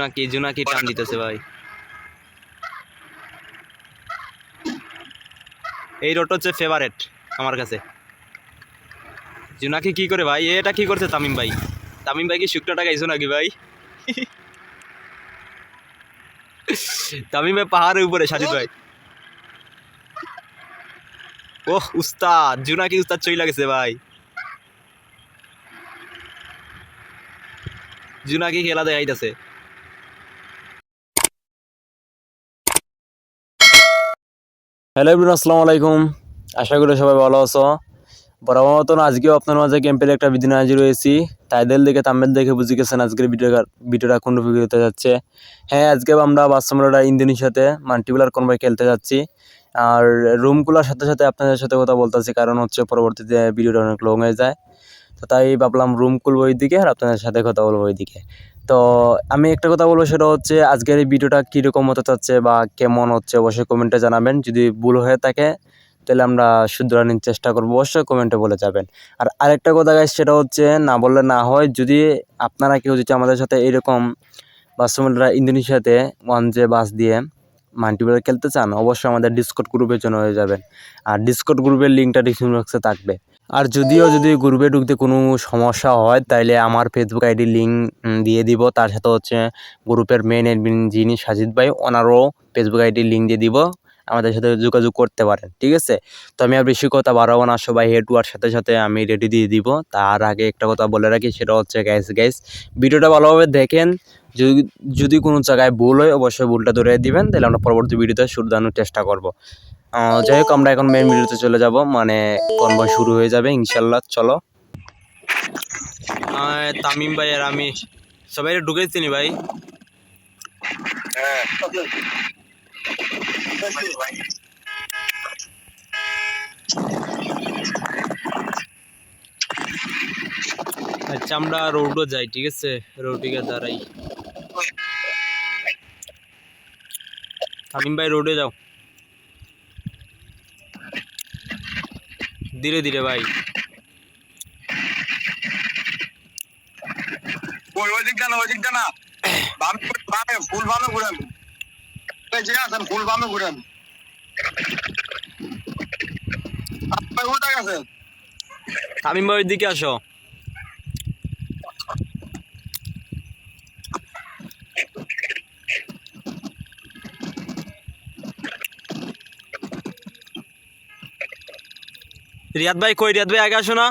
নাকি জুনাকি টান দিতেছে ভাই। এই রোড হচ্ছে ফেভারেট আমার কাছে। জুনাকি কি করে ভাই? এটা কি করছে তামিম ভাই? তামিম ভাই কি শুকনো টাকা ইসো নাকি ভাই? তামিম ভাই পাহাড়ের উপরে সাজিদ ভাই। ওহ উস্তাদ, জুনাকি উস্তাদ চই লাগেছে ভাই। জুনাকি খেলা দেখাইতেছে। হ্যালো এভরিওয়ান, আসসালামু আলাইকুম। আশা করি সবাই ভালো আছো। বরাবর মতন আজকেও আপনার মাঝে ক্যাম্পের একটা ভিডিও নিয়ে হাজির হয়েছি। টাইটেল দেখে থাম্বনেল দেখে বুঝে গেছেন আজকের ভিডিওটা কোন টপিকে হতে যাচ্ছে। হ্যাঁ, আজকে আমরা বাচ্চামেলাটা ইন্দোনেশিয়াতে মাল্টিপ্লেয়ার কনভয় খেলতে যাচ্ছি। আর রুমগুলোর সাথে সাথে আপনাদের সাথে কথা বলতেছি, কারণ হচ্ছে পরবর্তীতে ভিডিওটা অনেক লং হয়ে যায়। তো তাই ভাবলাম রুম খুলবো ওইদিকে আর আপনাদের সাথে কথা বলবো ওইদিকে। তো আমি একটা কথা বলবো, সেটা হচ্ছে আজকের এই ভিডিওটা কীরকম হতে চাচ্ছে বা কেমন হচ্ছে অবশ্যই কমেন্টে জানাবেন। যদি ভুল হয়ে থাকে তাহলে আমরা শুধরানোর চেষ্টা করবো, অবশ্যই কমেন্টে বলে যাবেন। আর আরেকটা কথা গাইস, সেটা হচ্ছে না বললে না হয়, যদি আপনারা কেউ যদি আমাদের সাথে এরকম বাচ্চামেলাটা ইন্দোনেশিয়াতে 1J বাস দিয়ে মাল্টিপ্লেয়ার খেলতে চান, অবশ্যই আমাদের ডিসকর্ড গ্রুপে জয়েন হয়ে যাবেন। আর ডিসকর্ড গ্রুপের লিঙ্কটা ডিসক্রিপশন বক্সে থাকবে। আর যদি গ্রুপে ঢুকতে কোনো সমস্যা হয় তাইলে আমার ফেসবুক আইডি লিঙ্ক দিয়ে দিব। তার সাথে হচ্ছে গ্রুপের মেন অ্যাডমিন যিনি সাজিদ ভাই, ওনারও ফেসবুক আইডি লিঙ্ক দিয়ে দিব, আমাদের সাথে যোগাযোগ করতে পারেন, ঠিক আছে? তো আমি আর বেশি কথা বাড়াবো না, সবাই হেড ওয়ার সাথে সাথে আমি রেডি দিয়ে দিব। তার আগে একটা কথা বলে রাখি, সেটা হচ্ছে গাইস ভিডিওটা ভালোভাবে দেখেন। যদি কোনো জায়গায় ভুল হয় অবশ্যই ভুলটা ধরে দিবেন, তাহলে আমরা পরবর্তী ভিডিওতে শুধরানোর চেষ্টা করব। যাই হোক, আমরা এখন মেন ভিডিওতে চলে যাব, মানে কনভয় শুরু হয়ে যাবে ইনশাল্লাহ। চলো। তামিম ভাই আর আমি সবাই ঢুকেছি নি ভাই। আচ্ছা, আমরা রোডও যাই, ঠিক আছে? রোডিকে দাঁড়াই। তামিম ভাই রোডে যাও, ধীরে ধীরে ভাই। ওই দিক না বামে ফুল বামে ঘুরেন, যে আছেন ফুল বামে ঘুরেন, উল্টা গেছে। তামিম ভাই ওই দিকে আসো। রিয়াদ ভাই কই? রিয়াদ ভাই আগে আসো না।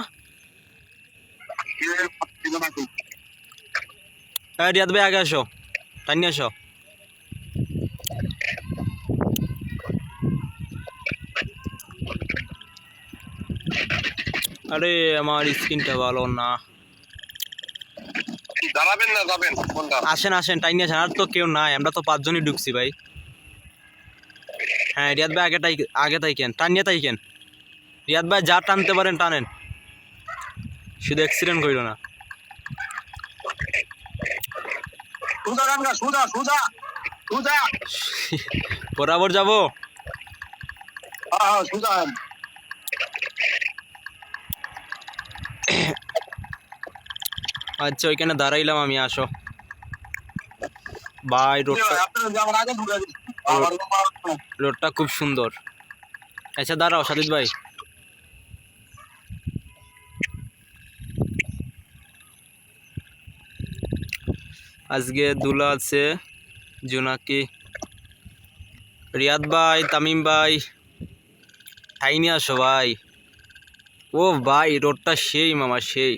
হ্যাঁ রিয়াদ ভাই আগে আসো, টাইনি আসো। আরে আমার স্ক্রিনটা ভালো না। দাঁড়াবেন না, যাবেন কোনটা? আসেন আসেন, টাইনি আসেন। আর তো কেউ নাই, আমরা তো 5 জনই ঢুকছি ভাই। হ্যাঁ রিয়াদ ভাই আগে তাইকেন, টানিয়ে তাইকেন। রিয়াদ ভাই যা টানতে পারেন টানেন, শুধু অ্যাক্সিডেন্ট করিল না। বরাবর যাবো। আচ্ছা ওইখানে দাঁড়াইলাম আমি, আসো ভাই। রোডটা খুব সুন্দর। আচ্ছা দাঁড়াও সাজিদ ভাই। আজকে দুলা আছে, জোনাকি, রিয়াদ ভাই, তামিম ভাই, টাইনি আসো ভাই। ও ভাই রোডটা সেই মামা, সেই।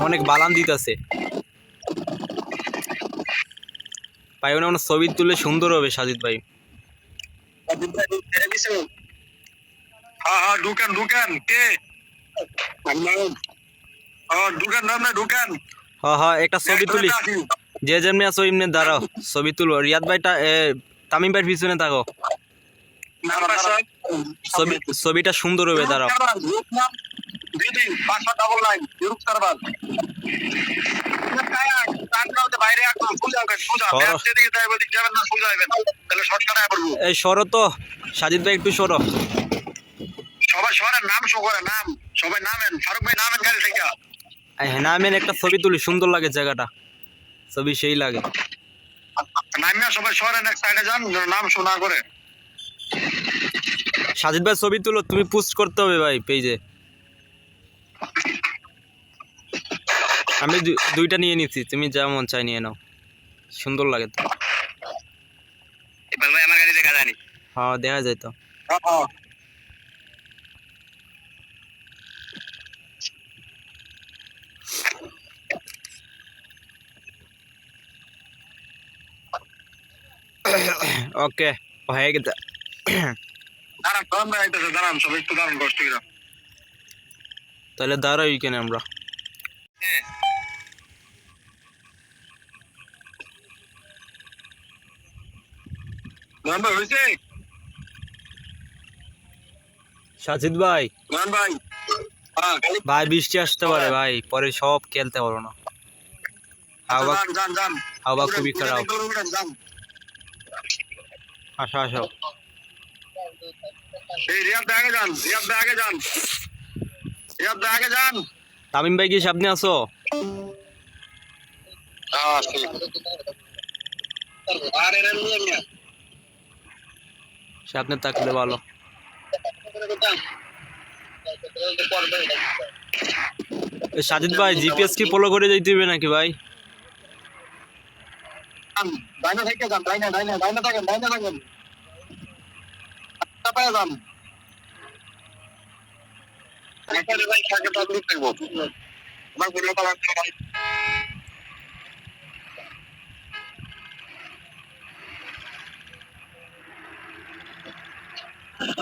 অনেক বালান দিতেছে ভাই, অনেক ছবি তুলে সুন্দর হবে সাজিদ ভাই। হ্যাঁ ঢুকেন কে? ঢুকেন। হ্যাঁ হ্যাঁ, একটা ছবি তুলি। যে যেমনি আছো এমনি দাঁড়াও, ছবি তুলো। রিয়াদ ভাইটা তামিম ভাইয়ের পিছনে থাকো, ছবিটা সুন্দর হবে, দাঁড়াও। এই সরো তো সাজিদ ভাই, একটু সরো। সবাই সরেন, নাম শো করে, নাম সবাই নামেন। ফারুক ভাই নামেন গাড়ি থেকে। হ্যাঁ আমি একটা ছবি তুলি, সুন্দর লাগে জায়গাটা, ছবি সেই লাগে। নামিয়া সবাই শহরের এক সাইডে যান, নাম শোনা করে। সাজিদ ভাই ছবি তুলো, তুমি পোস্ট করতে হবে ভাই পেজে। আমি দুইটা নিয়ে নিচ্ছি, তুমি যা মন চাই নিয়ে নাও, সুন্দর লাগে তো। ইকবাল ভাই আমার গাড়ি দেখা জানি। হ্যাঁ দেখা যায় তো। ওকে হয়ে গেছে। দাঁড়ান দাঁড়ান আইতেছে, দাঁড়ান সবাই একটু দাঁড়ান কষ্ট করে। তাহলে দাঁড়াই কেন আমরা। নয়ন ভাই হয়েছে? সাজিদ ভাই, নয়ন ভাই হ্যাঁ ভাই বৃষ্টি আসতে পারে ভাই, পরে সব খেলতে পারো না। হাওয়া যান যান যান, হাওয়া খুবই খারাপ। যান। আসো আসো। এই রিয়াদ ভাই আগে যান, রিয়াদ ভাই আগে যান, রিয়াদ ভাই আগে যান। তামিম ভাই কি সামনে আছো? আর এরা নিয়ে নিয়ে সামনে থাকলে ভালো। সাজিদ ভাই জিপিএস কি ফলো করে যাইতে হবে নাকি ভাই? ডাইনা থেকে যান, ডাইনা ডাইনা ডাইনা থাকেন, ডাইনা থাকেন। পায়ে যান। এখানে ভাই থাকে পাবলিক থাকবো। আমার বললো তো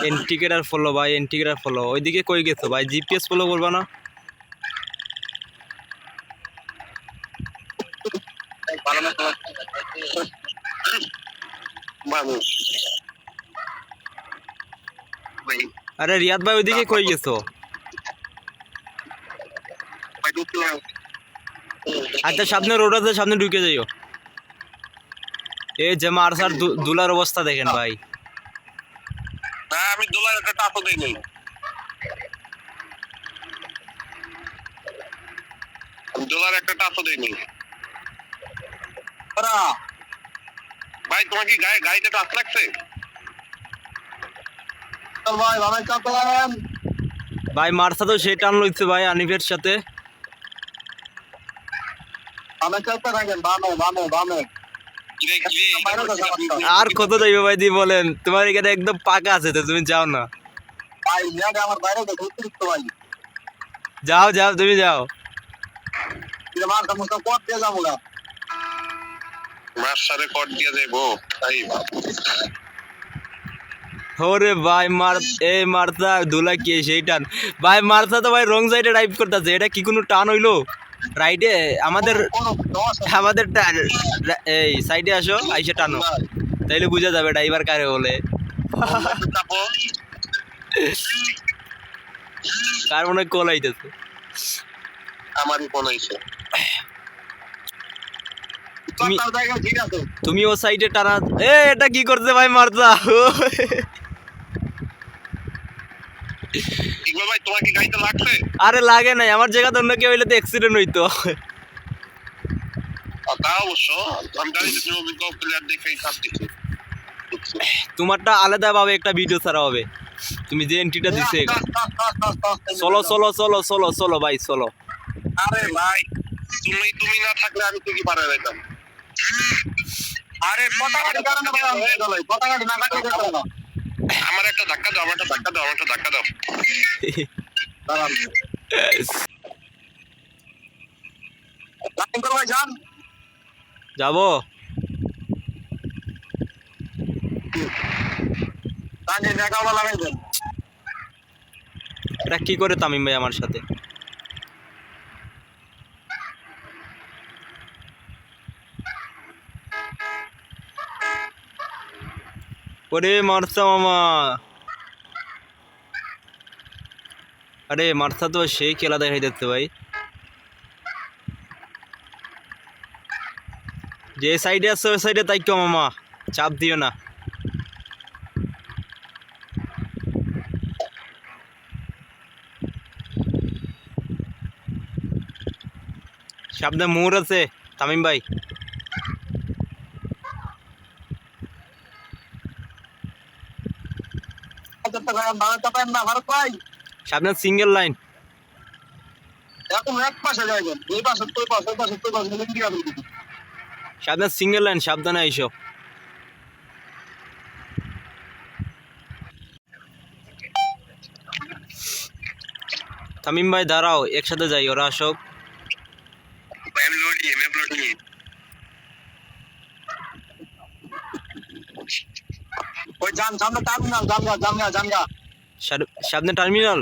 এন্টিকেটার ফলো ভাই, এন্টিকেটার ফলো। ওইদিকে কই গেছো ভাই? জিপিএস ফলো করবা না? ভালো না মানুষ। আরে রিয়াদ ভাই ওইদিকে কই গেছো? আচ্ছা সামনে রোড আছে, সামনে ঢুকে যাইও। এই যে মারসার দুলার অবস্থা দেখেন ভাই। হ্যাঁ আমি দোলার একটা টাপও দিই নাই, দোলার একটা টাপও দিই নাই। ভাই তোমার কি গাড়িতে টাপ লাগছে? ভাই ভালো চাপ চালান ভাই মারসা তো সেই টান লইছে ভাই আনিফের সাথে। বামে চাপতে থাকেন, বামে বামে বামে। আর কত যাইবে ভাই দি বলেন? তোমার এখানে একদম পাকা আছে তো, তুমি যাও না। ভাই মেয়াদে আমার বাইরে তো অতিরিক্ত ভাই। যাও যাও তুমি যাও। মার সমস্যা কট দিয়ে যাবো না, মার সাথে কট দিয়ে যাবো তাই। ওরে ভাই এই মারসা দুলা কি সেই টান ভাই? মারসা তো ভাই রং সাইডে ড্রাইভ করতেছে, এটা কি কোনো টান হইলো? রাইটে আমাদের আমাদের এই সাইডে আসো, আইসে টানো, তাইলে বুঝা যাবে ড্রাইভার কারে বলে। কার মনে কল আইতেছে? আমারই ফোন আইছে। তুমি ও সাইডে টানা। এটা কি করছে ভাই মারসা? ভাই তোমার কি গাড়িতে লাগছে? আরে লাগে নাই, আমার জায়গা তো অন্য কেউ হইলে তো অ্যাক্সিডেন্ট হইতো। তা অবশ্য আমি গাড়িতে অভিজ্ঞ প্লেয়ার দেখেই কাজ দিচ্ছি। তোমারটা আলাদা ভাবে একটা ভিডিও ছাড়া হবে, তুমি যে এন্ট্রিটা দিছে। চলো চলো চলো চলো চলো ভাই চলো। আরে ভাই তুমি না থাকলে আমি তো কি পারে যাইতাম। আরে পতাকাটি কারণে ভাই আমি চলাই, পতাকাটি না কাটলে যেতে না। আমার একটা ধাক্কা দাও, আমার একটা ধাক্কা দাও, আমার একটা ধাক্কা দাও। দাঁড়ান লাইন করো ভাই, যান। যাবো তাকে নেকাওলা লাগাই দেন। এটা কি করে তামিম ভাই আমার সাথে? ওরে মারসা মামা, আরে মারসা তো সেই খেলা দেখাই যাচ্ছে ভাই। যে সাইডে আছে ওই সাইডে তাই কেউ মামা, চাপ দিও না। সামনে মোড় আছে তামিম ভাই। সামনে সিঙ্গেল লাইন। সামনে সিঙ্গেল লাইন, সাবধানে আইসো। তামিম ভাই দাঁড়াও, একসাথে যাই, ওরা আসো। সামনে টার্মিনাল।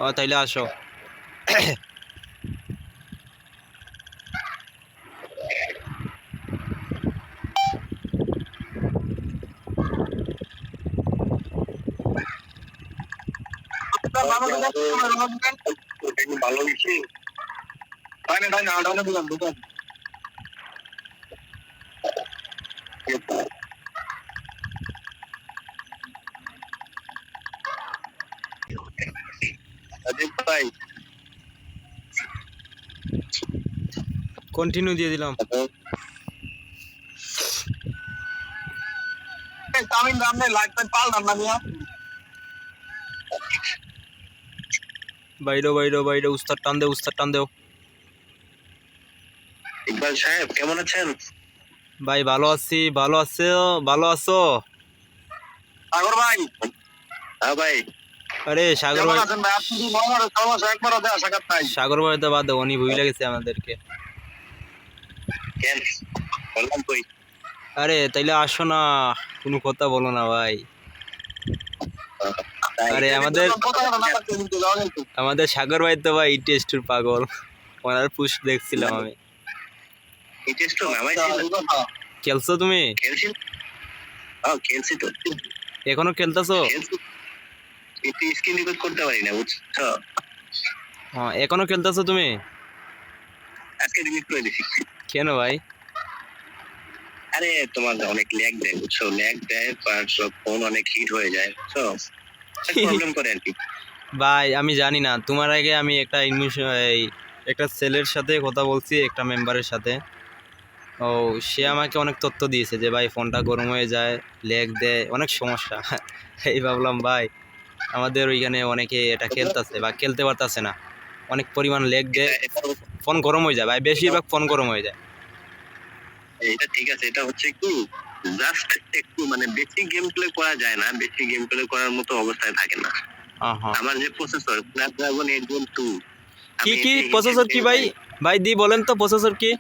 ও তাইলে আসো। ভালো হয়েছে। কন্টিনিউ দিয়ে দিলাম। বাইরো বাইরো বাইরো, উস্তাদ টান দেও, উস্তাদ টান দেও। ইকবাল সাহেব কেমন আছেন? ভাই ভালো আছি, ভালো আছো? ভালো আছো? সাগর ভাই। হ্যাঁ ভাই। আরে সাগর ভাই, ভাই সাগর ভাই তো বাদ দাও, উনি ভুলে গেছে আমাদেরকে। কেন বললাম কই? আরে তাইলে আসো না, কোনো কথা বলো না ভাই। আরে আমাদের সাগর ভাই তো ভাই টেস্টের পাগল, ওনার পুশ দেখছিলাম আমি। খেলছো তুমি? খেলছি তো। এখনো খেলতেছো? স্ক্রিন রেকর্ড করতে পারি না, বুঝছো? হ্যাঁ, এখনো খেলতেছো তুমি? আজকে ডিলিট করে দিছি। কেন ভাই? আরে তোমার অনেক ল্যাগ দেয়, বুঝছো? ল্যাগ দেয়, ফোন অনেক হিট হয়ে যায়, বুঝছো? প্রবলেম করে আর কি। ভাই আমি জানি না, তোমার আগে আমি একটা ছেলের সাথে কথা বলছি, একটা মেম্বারের সাথে। ও সে আমাকে অনেক তথ্য দিয়েছে যে ভাই ফোনটা গরম হয়ে যায়, ল্যাগ দেয়, অনেক সমস্যা। এই ভাবলাম ভাই আমাদের ওইখানে অনেকে এটা খেলতেছে বা খেলতে পারতেছে না, অনেক পরিমাণ ল্যাগ দেয়, ফোন গরম হয়ে যায় ভাই, বেশিরভাগ ফোন গরম হয়ে যায়। এটা ঠিক আছে, এটা হচ্ছে কি জাস্ট একটু মানে বেশি গেম প্লে করা যায় না, বেশি গেম প্লে করার মতো অবস্থায় থাকে না। আমার যে প্রসেসর স্ন্যাপড্রাগন 8 Gen 2। কি কি প্রসেসর কি ভাই? ভাই দি বলেন তো প্রসেসর কি?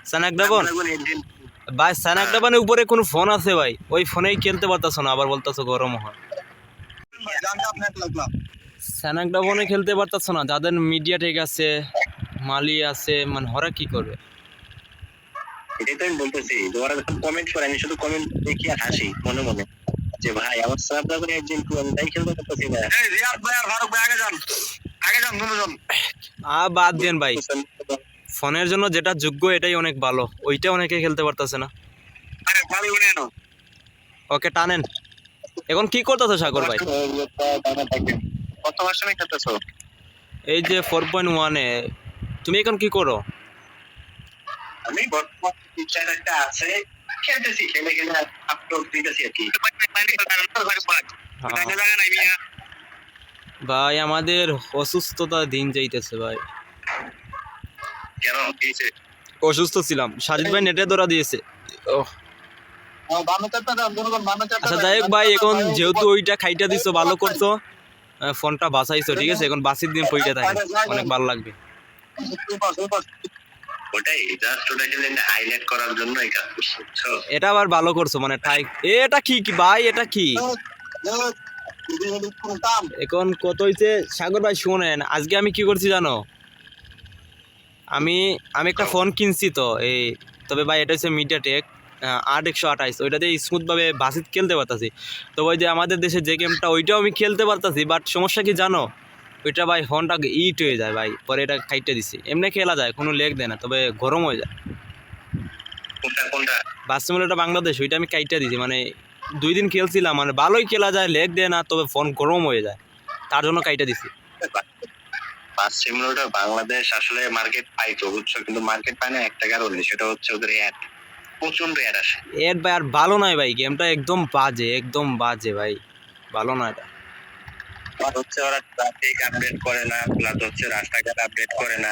Snapdragon 8 Gen 2। ভাই স্ন্যাপড্রাগনের উপরে কোন ফোন আছে ভাই? ওই ফোনেই খেলতে পারতাছো না, আবার বলতাছো গরম হয়। স্ন্যাপড্রাগনে খেলতে পারতাছো না, যাদের মিডিয়াটেক আছে, মালি আছে, মানে ওরা কি করবে? এটাই তো আমি বলতেছি, ওরা যখন কমেন্ট করে আমি শুধু কমেন্ট দেখি আর হাসি মনে মনে যে ভাই আমার স্ন্যাপড্রাগন 8 Gen 2 আমি তাই খেলতে পারতেছি না। এই রিয়াদ ভাই আর ফারুক ভাই আগে যান, আগে যান দুজন। বাদ দেন ভাই, ফোনের জন্য যেটা যোগ্য এটাই অনেক ভালো, ওইটা অনেকে খেলতে পারতেছে না। আরে ভাই উনি এনো ওকে টানেন। এখন কি করতেছো সাগর ভাই? কত ভার্সনে খেলতেছো? এই যে 4.1 এ। তুমি এখন কি করো? আমি বর্তমান টিচার একটা আছে, খেলতেছি, খেলে খেলে আপলোড দিতেছি আর কি। ভাই আমাদের অসুস্থতা দিন যাইতেছে ভাই। কেন দিয়েছে? অসুস্থ ছিলাম, সাজিদ ভাই নেটে ধরা দিয়েছে। আচ্ছা যাই হোক ভাই, এখন যেহেতু ওইটা খাইটা দিছো, ভালো করছো, ফোনটা বাঁচাইছো, ঠিক আছে? এখন বাসির দিন পইটা থাকে, অনেক ভালো লাগবে। ওটাই জাস্ট ওটা খেলে হাইলাইট করার জন্য এই কাজ করছো। এটা আবার ভালো করছো, মানে টাই এটা কি কি ভাই, এটা কি এখন কত হইছে? সাগর ভাই শুনেন, আজকে আমি কি করছি জানো? আমি আমি একটা ফোন কিনছি তো, এই তবে ভাই এটা হচ্ছে মিডিয়াটেক 8128, ওইটাতে স্মুথভাবে বাসিত খেলতে পারতাছি। তো ওই যে আমাদের দেশে যে গেমটা, ওইটাও আমি খেলতে পারতাছি, বাট সমস্যা কি জানো? ওইটা ভাই ফোনটা ইট হয়ে যায় ভাই, পরে এটা খাইতে দিছি, এমনি খেলা যায়, কোনো লেগ দেয় না, তবে গরম হয়ে যায়। কোনটা? বাস সিমুলেটর বাংলাদেশ, ওইটা আমি কাইটা দিছি, মানে 2 দিন খেলছিলাম, মানে ভালোই খেলা যায়, লেগ দেয় না, তবে ফোন গরম হয়ে যায়, তার জন্য কাইটা দিছি। পাঁচ সিমুলেটর বাংলাদেশ আসলে মার্কেট পাইতো বুঝছো, কিন্তু মার্কেট পায় না একটা কারণে, সেটা হচ্ছে ওদের অ্যাড, প্রচন্ড অ্যাড আসে। এর ভাই আর ভালো নয় ভাই, গেমটা একদম বাজে ভাই, ভালো না এটা। আর হচ্ছে ওরা ট্রাফিক আপডেট করে না, প্লাস হচ্ছে রাস্তাঘাট আপডেট করে না।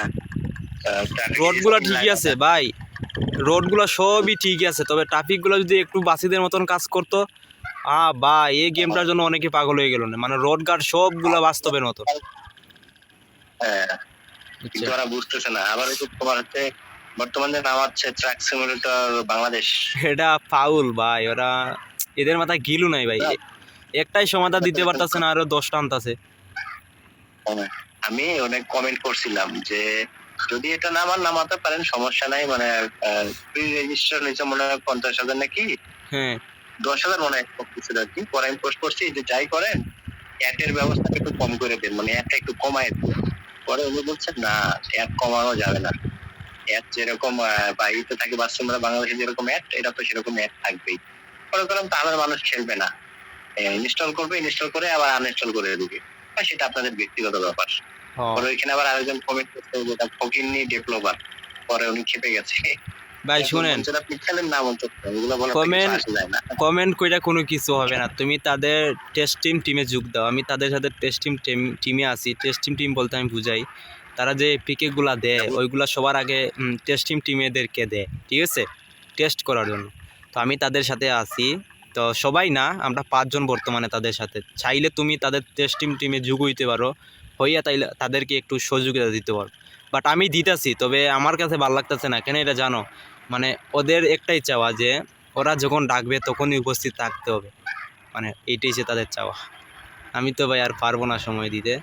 রোডগুলো ঠিকই আছে ভাই, রোডগুলো সবই ঠিকই আছে, তবে ট্রাফিকগুলো যদি একটু বাসিদের মতন কাজ করতো, ভাই এই গেমটার জন্য অনেকে পাগল হয়ে গেল না, মানে রোড গার্ড সবগুলো বাস্তবের মতো। হ্যাঁ, কিন্তু ওরা বুঝতেছে না। আবার হচ্ছে তোমার হচ্ছে বর্তমানে নামাচ্ছে ট্রাক সিমুলেটর বাংলাদেশ। এটা ফাউল ভাই, ওরা এদের মাথায় গিলু নাই ভাই, একটাই সমাধান দিতে পারতাছে না, আরো 10টা আনতাছে। আমি অনেক কমেন্ট করছিলাম যে যদি এটা নামাতে পারেন সমস্যা নাই, মানে প্রি রেজিস্টার নিচে মনে হয় 50,000 নাকি হ্যাঁ 10,000 মনে হয় কিছু আর কি। পরে আমি পোস্ট করছি যে যাই করেন অ্যাডের ব্যবস্থা একটু কম করে দেন, মানে অ্যাডটা একটু কমায় দেন। পরে উনি বলছেন না, অ্যাড কমানো যাবে না, অ্যাড যেরকম বাইরে থাকে বাস্তবে বাংলাদেশে যেরকম অ্যাড, এটা তো সেরকম অ্যাড থাকবেই। পরে কারণ তাহলে মানুষ খেলবে না, ইনস্টল করবে, ইনস্টল করে আবার আনইনস্টল করে দিবে, সেটা আপনাদের ব্যক্তিগত ব্যাপার। পরে ওইখানে আবার আরেকজন কমেন্ট করতে যেটা ফকিন্নি ডেভেলপার, পরে উনি খেপে গেছে। ভাই শুনেন, আপনি খেলেন না বলতে এগুলো বলে কমেন্ট আসে যায় না। কমেন্ট কইরা কোনো কিছু হবে না, তুমি তাদের টেস্ট টিমে যোগ দাও। আমি তাদের সাথে টেস্ট টিমে আছি। টেস্ট টিম বলতে আমি বুঝাই, তারা যে পিকেগুলা দেয় ওইগুলা সবার আগে টেস্ট টিমেদেরকে দেয়, ঠিক আছে, টেস্ট করার জন্য। তো আমি তাদের সাথে আছি, তো সবাই না, আমরা 5 জন বর্তমানে তাদের সাথে। চাইলে তুমি তাদের টেস্ট টিমে যোগ হইতে পারো, হইয়া তাইলে তাদেরকে একটু সহযোগিতা দিতে পারো। বাট আমি দিতেছি, তবে আমার কাছে ভালো লাগতেছে না, কেন এটা জানো, মানে ওদের একটাই চাওয়া যে ওরা যখন ডাকবে তখনই উপস্থিত থাকতে হবে, মানে এইটাই সে তাদের চাওয়া। আমি তো ভাই আর পারবো না সময় দিতে।